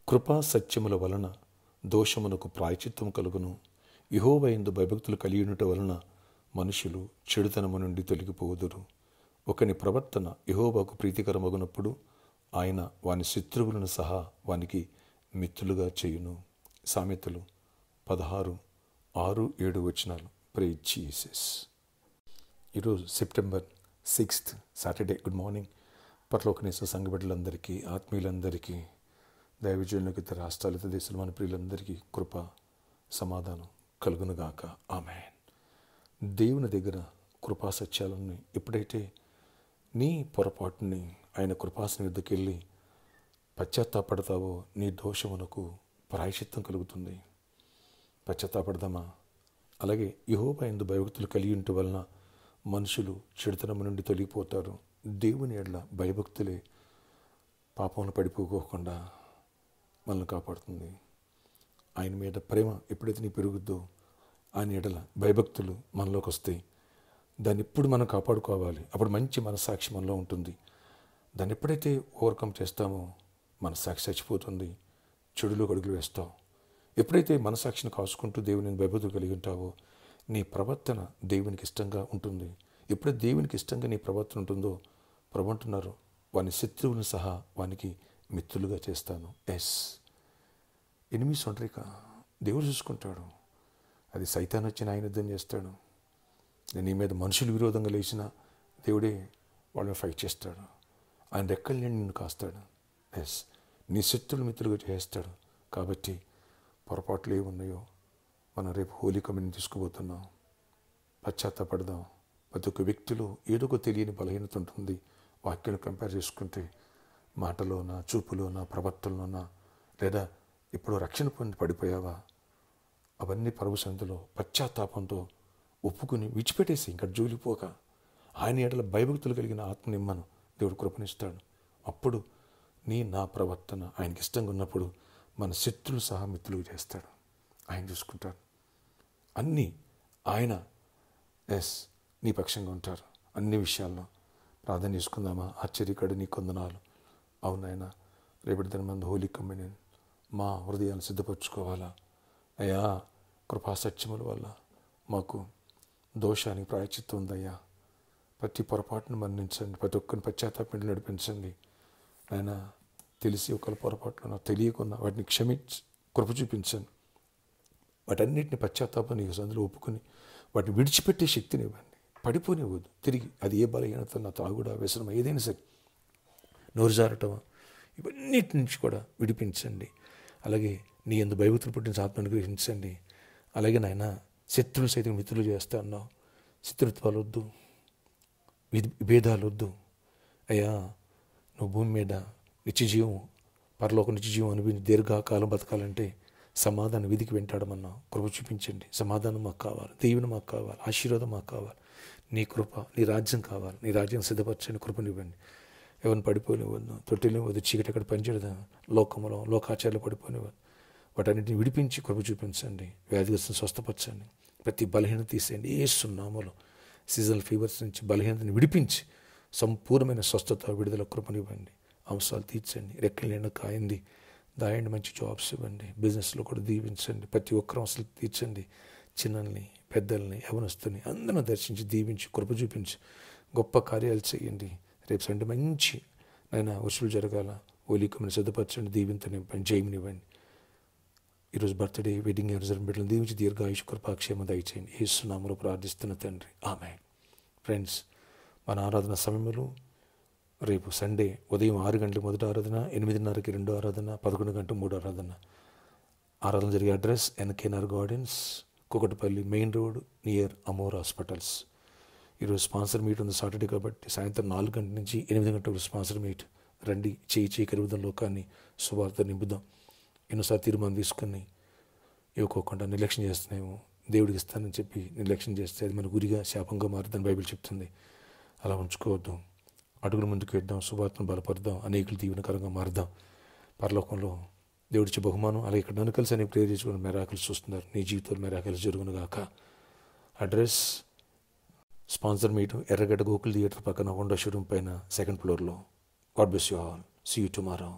కృపా సత్యముల వలన దోషమునకు ప్రాయచిత్తం కలుగును. యెహోవా యందు భయభక్తులు కలిగియుండుట వలన మనుషులు చెడుతనము నుండి తొలగిపోవుదురు. ఒకని ప్రవర్తన యెహోవాకు ప్రీతికరమగునప్పుడు ఆయన వాని శత్రువులను సహా వానికి మిత్రులుగా చేయును. సామెతలు 16:6-7 ప్రైజ్ జీసస్. ఈరోజు September 6th Saturday. Good morning. పరలోకనేశ్వర సంఘ బిడ్డలందరికీ, ఆత్మీయులందరికీ, దైవజనులకు, ఇతర రాష్ట్రాలు, ఇతర దేశాలు, మన ప్రియులందరికీ కృప సమాధానం కలుగునుగాక. ఆమేన్. దేవుని దగ్గర కృపా సత్యాలని ఎప్పుడైతే నీ పొరపాటుని ఆయన కృపాసన వద్దకు వెళ్ళి పశ్చాత్తాపడతావో నీ దోషమునకు ప్రాయశ్చిత్తం కలుగుతుంది. పశ్చాత్తాపడదామా? అలాగే యెహోవా యందు భయభక్తులు కలిగి ఉంటే వలన మనుషులు చెడుతనము నుండి తొలగిపోతారు. దేవుని ఎడల భయభక్తులే పాపంలో పడిపోకోకుండా మనల్ని కాపాడుతుంది. ఆయన మీద ప్రేమ ఎప్పుడైతే నీ పెరుగుద్దో ఆయన ఎడల భయభక్తులు మనలోకి వస్తాయి. దాన్ని ఎప్పుడు మనం కాపాడుకోవాలి. అప్పుడు మంచి మనస్సాక్షి మనలో ఉంటుంది. దాన్ని ఎప్పుడైతే ఓవర్కమ్ చేస్తామో మనస్సాక్షి చచ్చిపోతుంది, చెడులో అడుగులు వేస్తావు. ఎప్పుడైతే మనస్సాక్షిని కాసుకుంటూ దేవుని భయభక్తులు కలిగి ఉంటావో నీ ప్రవర్తన దేవునికి ఇష్టంగా ఉంటుంది. ఎప్పుడైతే దేవునికి ఇష్టంగా నీ ప్రవర్తన ఉంటుందో ప్రభు అంటున్నారు, వాని శత్రువులను సహా వానికి మిత్రులుగా చేస్తాను. ఎనిమిది సొంటరిక దేవుడు చూసుకుంటాడు. అది సైతాన్ వచ్చి ఆయన యుద్ధం చేస్తాడు. నీ మీద మనుషులు విరోధంగా లేచిన దేవుడే వాళ్ళని ఫైట్ చేస్తాడు. ఆయన రెక్కల నుండి నిన్ను కాస్తాడు. నీ శత్రువులు మిత్రులుగా చేస్తాడు. కాబట్టి పొరపాట్లు ఏమున్నాయో మనం రేపు హోలీ కమ్యూనియన్ తీసుకుపోతున్నాం. పశ్చాత్తాపడదాం. ప్రతి ఒక్క వ్యక్తిలో ఏదో ఒక తెలియని బలహీనత ఉంటుంది. వాక్యాన్ని కంపేర్ చేసుకుంటే మాటలోనా, చూపులోనా, ప్రవర్తనలోనా, లేదా ఇప్పుడు రక్షణ పొంది పడిపోయావా, అవన్నీ ప్రభు సన్నిధిలో పశ్చాత్తాపంతో ఒప్పుకుని విడిచిపెట్టేసి ఇంకా జోలిపోక ఆయన ఎడల భయభక్తులు కలిగిన ఆత్మ నిమ్మను దేవుడు కృపణిస్తాడు. అప్పుడు నా ప్రవర్తన ఆయనకి ఇష్టంగా ఉన్నప్పుడు మన శత్రులు సహా మిత్రులు చేస్తాడు. ఆయన చూసుకుంటాడు. అన్నీ ఆయన నీ పక్షంగా ఉంటారు. అన్ని విషయాల్లో ప్రార్థన చేసుకుందామా? ఆశ్చర్యకడు నీ కొందనాలు. అవునాయన, రేపటి దిన మంది హోలీ కమ్యూనియన్ మా హృదయాన్ని సిద్ధపరచుకోవాలా అయ్యా. కృపాసత్యముల వల్ల మాకు దోషానికి ప్రాయచిత్తం ఉందయ్యా. ప్రతి పొరపాటును మన్నించండి. ప్రతి ఒక్కరిని పశ్చాత్తాపం నడిపించండి. ఆయన తెలిసి ఒకరి పొరపాటున తెలియకున్నా వాటిని క్షమించి కృప చూపించండి. వాటన్నిటిని పశ్చాత్తాపం నీకు సందులో ఒప్పుకొని వాటిని విడిచిపెట్టే శక్తిని ఇవ్వండి. పడిపోనివ్వద్దు తిరిగి. అది ఏ బలహీనత, నా తాగుడా, వ్యసనం, ఏదైనా సరే, నోరు జారటమా, ఇవన్నిటి నుంచి కూడా విడిపించండి. అలాగే నీ యందు భయభక్తులు పుట్టిన ఆత్మను గ్రహించండి. అలాగే నాయన శత్రువులు సైతం మిత్రులు చేస్తా అన్నావు. శత్రుత్వాలు వద్దు, భేదాలు వద్దు అయ్యా. నువ్వు భూమి మీద నిత్యజీవం, పరలోక నిత్యజీవం అనుభవించి దీర్ఘకాలం బతకాలంటే సమాధానం విధికి వెంటాడమన్నావు. కృప చూపించండి. సమాధానం మాకు కావాలి, దీవెన మాకు కావాలి, ఆశీర్వాదం మాకు కావాలి. నీ కృప, నీ రాజ్యం కావాలి. నీ రాజ్యం సిద్ధపరచండి, కృపనివ్వండి. ఎవరిని పడిపోనివ్వద్దు, తొట్టినివ్వద్దు, చీకటి ఎక్కడ పనిచేయదు, లోకములో లోకాచారాలు పడిపోనివ్వద్దు. వాటన్నిటిని విడిపించి కృప చూపించండి. వ్యాధిగ్రస్తులను స్వస్థపరచండి. ప్రతి బలహీనత తీసేయండి. యేసు నామములో సీజనల్ ఫీవర్స్ నుంచి బలహీనతని విడిపించి సంపూర్ణమైన స్వస్థత, విడుదల కృపనివ్వండి. అవసరాలు తీర్చండి. రెక్కల నిండా కాయండి, దాయండి. మంచి జాబ్స్ ఇవ్వండి. బిజినెస్లో కూడా దీవించండి. ప్రతి ఒక్కరు అవసరాలు తీర్చండి. చిన్నల్ని, పెద్దల్ని, యవనస్తుని అందరిని దర్శించి దీవించి కృప చూపించి గొప్ప కార్యాలు చేయండి. రేపు సండే మంచి నాయన వర్షాలు జరగాల. ఓలికమని సిద్ధపరచండి. దీవింతని జయమినివ్వండి. ఈరోజు బర్త్డే, వెడ్డింగ్ యానివర్సరీ బిడ్డలను దీవించి దీర్ఘాయుష్ కృపాక్షేమ దయచేయండి. యేసు నామములో ప్రార్థిస్తున్న తండ్రి, ఆమేన్. ఫ్రెండ్స్, మన ఆరాధన సమయంలో రేపు సండే ఉదయం 6 గంటలకు మొదటి ఆరాధన, 8:30కి రెండో ఆరాధన, 11 గంటలకు మూడో ఆరాధన. ఆరాధన జరిగే address NKNR gardens, Kukatpally main road, near Amor hospitals. ఈరోజు స్పాన్సర్ మీట్ ఉంది సాటర్డే కాబట్టి సాయంత్రం 4 గంటల నుంచి 8 గంటలకు స్పాన్సర్ మీట్. రండి, చేయి కలుగుదాం, లోకాన్ని సువార్త నింపుదాం. ఎన్నోసారి తీర్మానం తీసుకుని ఇవ్వకోకుండా నిర్లక్ష్యం చేస్తున్నాము. దేవుడికి ఇస్తానని చెప్పి నిర్లక్ష్యం చేస్తే అది మన గురిగా శాపంగా మారుతుందని బైబిల్ చెప్తుంది. అలా ఉంచుకోవద్దు. అడుగుల ముందుకు వేద్దాం, సువార్తను బలపడదాం, అనేకులు దీవెనకరంగా మారుదాం. పరలోకంలో దేవుడిచ్చే బహుమానం. అలాగే ఇక్కడ నన్ను కలిసి అనేక ప్రేయర్ చేసుకుని మెరాకిల్స్ చూస్తున్నారు. నీ జీవితంలో మెరాకిల్స్ జరుగును గాక. అడ్రస్ స్పాన్సర్ మీటు ఎర్రగడ్డ గోకుల్ థియేటర్ పక్కన హోండా షోరూమ్ పైన 2nd ఫ్లోర్లో. God bless you all. See you tomorrow.